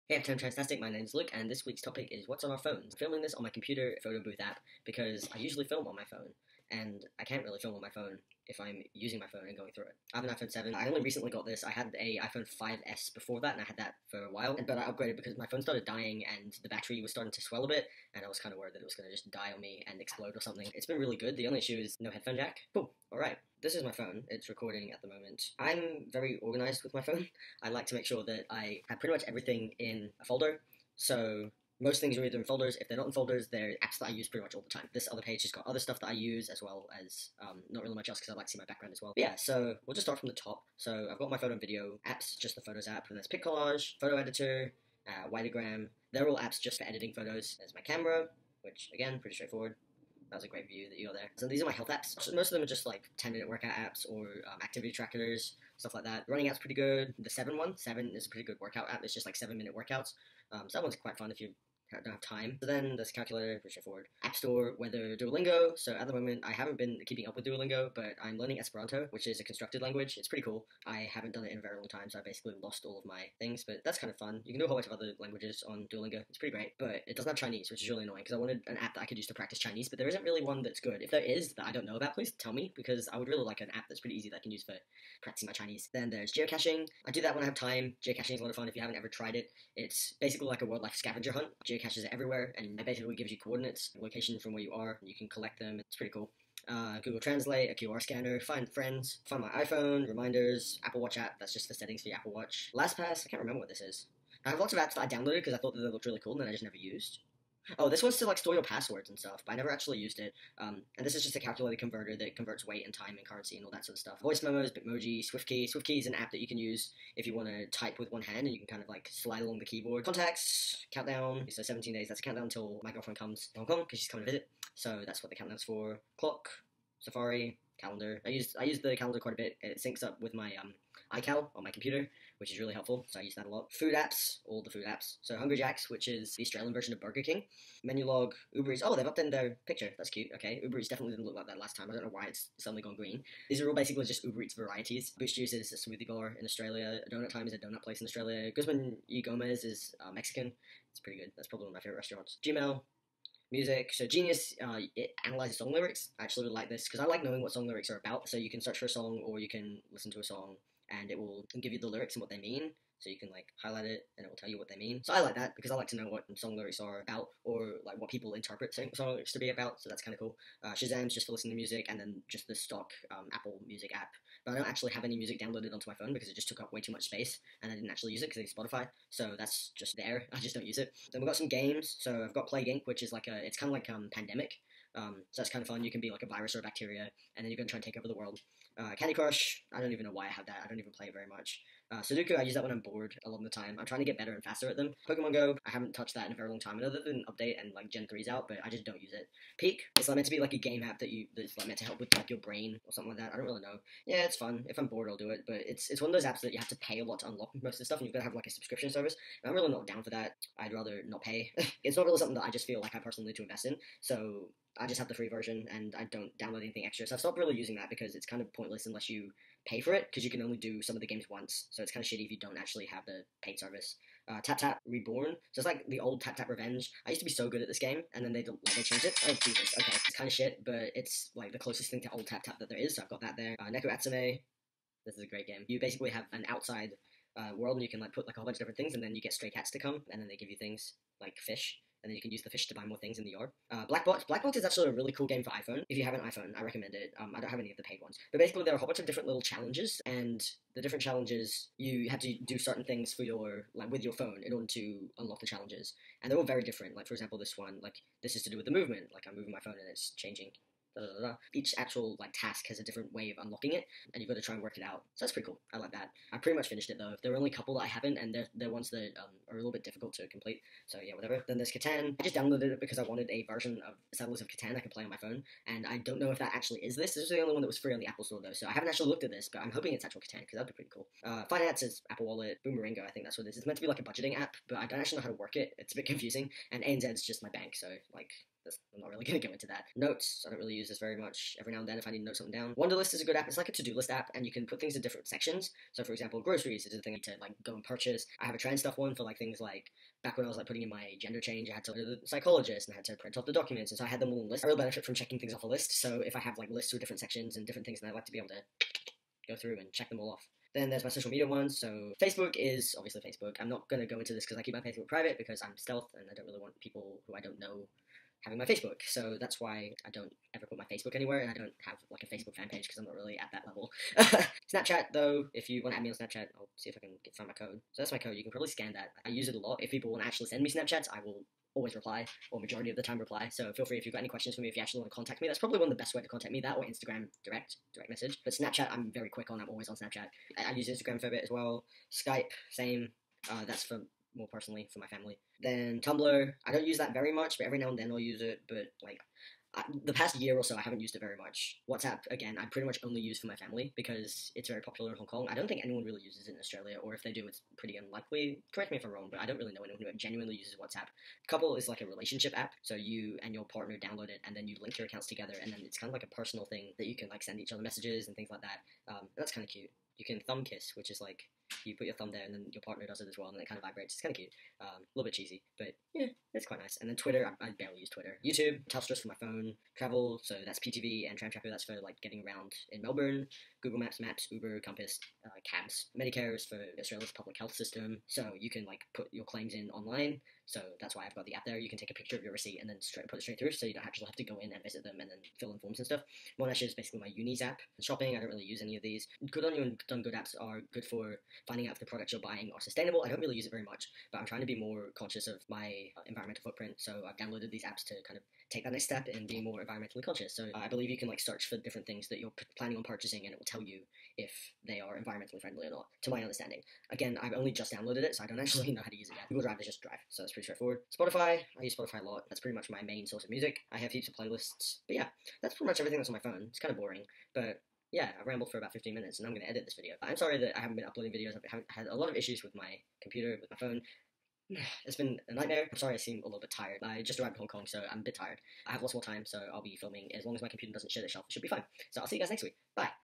Hey, I'm Transtastic, my name's Luke, and this week's topic is what's on our phones. I'm filming this on my computer photo booth app because I usually film on my phone, and I can't really film on my phone if I'm using my phone and going through it. I have an iPhone 7. I only recently got this. I had a iPhone 5S before that, and I had that for a while, but I upgraded because my phone started dying and the battery was starting to swell a bit, and I was kind of worried that it was going to just die on me and explode or something. It's been really good. The only issue is no headphone jack. Cool. Alright. This is my phone. It's recording at the moment. I'm very organized with my phone. I like to make sure that I have pretty much everything in a folder. So most things are either in folders. If they're not in folders, they're apps that I use pretty much all the time. This other page has got other stuff that I use as well as not really much else because I like to see my background as well. But yeah, so we'll just start from the top. So I've got my photo and video apps, just the Photos app, and there's Pic Collage, Photo Editor, Wideogram. They're all apps just for editing photos. There's my camera, which again, pretty straightforward. That was a great view that you got there. So these are my health apps. So most of them are just like 10-minute workout apps or activity trackers, stuff like that. The running app's pretty good. The 7 is a pretty good workout app. It's just like 7-minute workouts. So that one's quite fun if you don't have time. So then there's calculator, pretty straightforward. App Store, weather, Duolingo. So at the moment, I haven't been keeping up with Duolingo, but I'm learning Esperanto, which is a constructed language. It's pretty cool. I haven't done it in a very long time, so I basically lost all of my things, but that's kind of fun. You can do a whole bunch of other languages on Duolingo. It's pretty great, but it doesn't have Chinese, which is really annoying because I wanted an app that I could use to practice Chinese, but there isn't really one that's good. If there is that I don't know about, please tell me, because I would really like an app that's pretty easy that I can use for practicing my Chinese. Then there's geocaching. I do that when I have time. Geocaching is a lot of fun if you haven't ever tried it. It's basically like a wildlife scavenger hunt. Geocaches are everywhere, and it basically gives you coordinates, location from where you are, and you can collect them. It's pretty cool. Google Translate, a QR scanner, find friends, find my iPhone, reminders, Apple Watch app, that's just the settings for your Apple Watch. LastPass, I can't remember what this is. I have lots of apps that I downloaded because I thought that they looked really cool and then I just never used. Oh, this one's to like store your passwords and stuff, but I never actually used it. And this is just a calculator converter that converts weight and time and currency and all that sort of stuff. Voice memos, Bitmoji, SwiftKey. SwiftKey is an app that you can use if you want to type with one hand and you can kind of like slide along the keyboard. Contacts, countdown. So 17 days, that's a countdown until my girlfriend comes to Hong Kong because she's coming to visit. So that's what the countdown's for. Clock, Safari, calendar. I use the calendar quite a bit. It syncs up with my iCal on my computer, which is really helpful, so I use that a lot. Food apps, all the food apps. So Hungry Jack's, which is the Australian version of Burger King. Menu log, Uber Eats. Oh, they've updated their picture. That's cute. Okay, Uber Eats definitely didn't look like that last time. I don't know why it's suddenly gone green. These are all basically just Uber Eats varieties. Boost Juice is a smoothie bar in Australia. Donut Time is a donut place in Australia. Guzman y Gomez is Mexican. It's pretty good. That's probably one of my favorite restaurants. Gmail. Music. So Genius, it analyzes song lyrics. I actually really like this because I like knowing what song lyrics are about. So you can search for a song or you can listen to a song and it will give you the lyrics and what they mean. So you can like highlight it and it will tell you what they mean. So I like that because I like to know what song lyrics are about or like what people interpret song lyrics to be about. So that's kind of cool. Shazam's just for listening to music and then just the stock Apple Music app. But I don't actually have any music downloaded onto my phone because it just took up way too much space and I didn't actually use it because it's Spotify. So that's just there. I just don't use it. Then we've got some games. So I've got Plague Inc., which is like it's kind of like Pandemic. So that's kind of fun. You can be like a virus or a bacteria, and then you're going to try and take over the world. Candy Crush, I don't even know why I have that. I don't even play it very much. Sudoku, I use that when I'm bored a lot of the time. I'm trying to get better and faster at them. Pokemon Go, I haven't touched that in a very long time. I know that an update and like Gen 3's out, but I just don't use it. Peak, it's like meant to be like a game app that's like meant to help with like your brain or something like that. I don't really know. Yeah, it's fun. If I'm bored, I'll do it, but it's one of those apps that you have to pay a lot to unlock most of the stuff, and you've got to have like a subscription service. And I'm really not down for that. I'd rather not pay. It's not really something that I just feel like I personally need to invest in. So I just have the free version and I don't download anything extra. So I've stopped really using that because it's kind of pointless unless you pay for it because you can only do some of the games once. So it's kind of shitty if you don't actually have the paid service. Tap Tap Reborn. So it's like the old Tap Tap Revenge. I used to be so good at this game and then they changed it. Oh Jesus, okay. It's kind of shit, but it's like the closest thing to old Tap Tap that there is. So I've got that there. Neko Atsume. This is a great game. You basically have an outside world and you can like put like a whole bunch of different things and then you get stray cats to come and then they give you things like fish. And then you can use the fish to buy more things in the yard. Blackbox. Blackbox is actually a really cool game for iPhone. If you have an iPhone, I recommend it. I don't have any of the paid ones. But basically, there are a whole bunch of different little challenges, and the different challenges, you have to do certain things for with your phone in order to unlock the challenges. And they're all very different. Like, for example, this one, like, this is to do with the movement. Like, I'm moving my phone and it's changing. Each actual like task has a different way of unlocking it, and you've got to try and work it out. So that's pretty cool. I like that. I pretty much finished it though. There are only a couple that I haven't, and they're ones that are a little bit difficult to complete. So yeah, whatever. Then there's Catan. I just downloaded it because I wanted a version of Settlers of Catan I could play on my phone, and I don't know if that actually is this. This is the only one that was free on the Apple Store though, so I haven't actually looked at this, but I'm hoping it's actual Catan because that'd be pretty cool. Finance is Apple Wallet. Boomerango, I think that's what it is. It's meant to be like a budgeting app, but I don't actually know how to work it. It's a bit confusing. And ANZ's just my bank, so like I'm not really going to go into that. Notes, I don't really use this very much. Every now and then if I need to note something down. Wunderlist is a good app. It's like a to-do list app, and you can put things in different sections. So for example, groceries is a thing I need to like go and purchase. I have a trans stuff one for like things like back when I was like putting in my gender change, I had to go to the psychologist and I had to print off the documents, and so I had them all on lists. I really benefit from checking things off a list. So if I have like lists with different sections and different things, then I like to be able to go through and check them all off. Then there's my social media ones. So Facebook is obviously Facebook. I'm not going to go into this because I keep my Facebook private because I'm stealth and I don't really want people who I don't know having my Facebook. So that's why I don't ever put my Facebook anywhere, and I don't have like a Facebook fan page because I'm not really at that level. Snapchat though, if you want to add me on Snapchat, I'll see if I can find my code. So that's my code. You can probably scan that. I use it a lot. If people want to actually send me Snapchats, I will always reply, or majority of the time reply. So feel free if you've got any questions for me, if you actually want to contact me. That's probably one of the best way to contact me, that or Instagram direct message. But Snapchat, I'm very quick on. I'm always on Snapchat. I use Instagram for a bit as well. Skype, same. That's for more personally for my family. Then Tumblr, I don't use that very much, but every now and then I'll use it. But like the past year or so, I haven't used it very much. WhatsApp, again, I pretty much only use for my family because it's very popular in Hong Kong. I don't think anyone really uses it in Australia, or if they do, it's pretty unlikely. Correct me if I'm wrong, but I don't really know anyone who genuinely uses WhatsApp. Couple is like a relationship app, so you and your partner download it, and then you link your accounts together, and then it's kind of like a personal thing that you can like send each other messages and things like that. That's kind of cute. You can thumb kiss, which is like you put your thumb there and then your partner does it as well, and then it kind of vibrates. It's kind of cute. A little bit cheesy, but yeah, it's quite nice. And then Twitter, I barely use Twitter. YouTube, Telstra's for my phone. Travel, so that's PTV, and Tram Tracker, that's for like getting around in Melbourne. Google Maps, Uber, Compass, cabs. Medicare is for Australia's public health system, so you can like put your claims in online. So that's why I've got the app there. You can take a picture of your receipt and then put it straight through, so you don't actually have to go in and visit them and then fill in forms and stuff. Monash is basically my Unis app. Shopping, I don't really use any of these. Good On You and Done Good apps are good for finding out if the products you're buying are sustainable. I don't really use it very much, but I'm trying to be more conscious of my environmental footprint, so I've downloaded these apps to kind of take that next step in being more environmentally conscious. So I believe you can like search for different things that you're planning on purchasing, and it will tell you if they are environmentally friendly or not, to my understanding. Again, I've only just downloaded it, so I don't actually know how to use it yet. Google Drive is just Drive, so it's pretty straightforward. Spotify, I use Spotify a lot. That's pretty much my main source of music. I have heaps of playlists, but yeah, that's pretty much everything that's on my phone. It's kind of boring, but yeah, I rambled for about 15 minutes, and I'm going to edit this video. I'm sorry that I haven't been uploading videos. I've had a lot of issues with my computer, with my phone. It's been a nightmare. I'm sorry I seem a little bit tired. I just arrived in Hong Kong, so I'm a bit tired. I have lots more time, so I'll be filming. As long as my computer doesn't shit itself, it should be fine. So I'll see you guys next week. Bye.